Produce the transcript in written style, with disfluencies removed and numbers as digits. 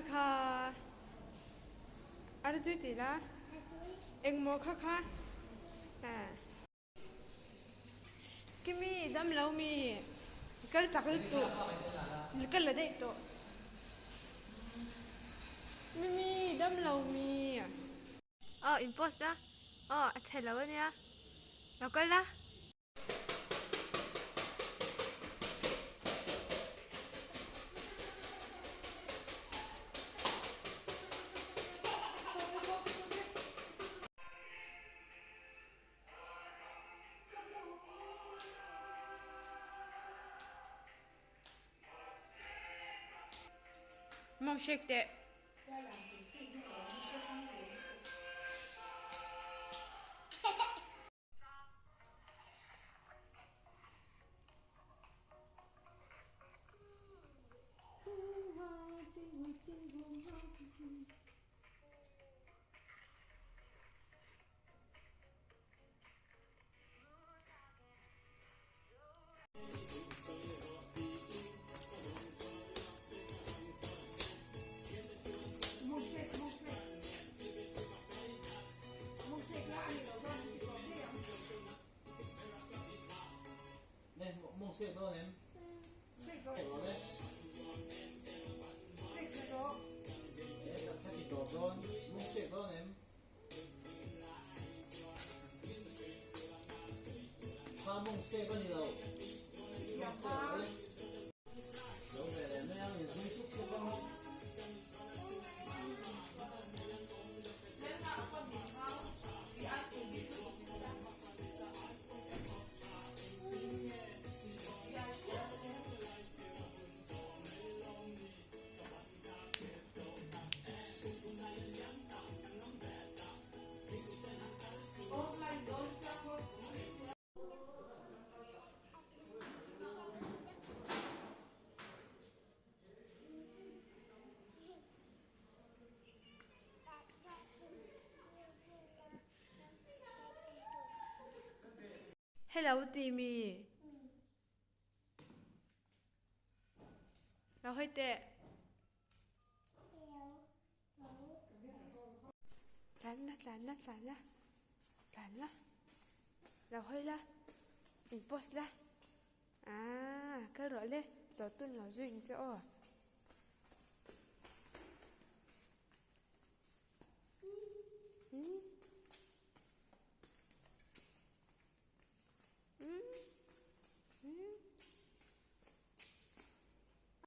ค่ะอะไรจุดตีละเอ็งโมค่ะอ่ากิมีดำเรามีก็จักรตัวก็เลยได้ตัวไม่มีดำเรามีอ๋ออินโพสละอ๋อใช่แล้วเนี่ยแล้วก็ละมองเช็คเตะ네, 뭐 세 너네. 세 너네. 네, 잡히기 도전. 세 너네. 화몽 세 번이라고. 세 너네. 여기는 그냥 인생 쭉쭉ให้เราตีมีเราให้เตะลันละเราให้ละอินโพสละก็รอเลยตัวตุนเราจุ่งจะอ้อ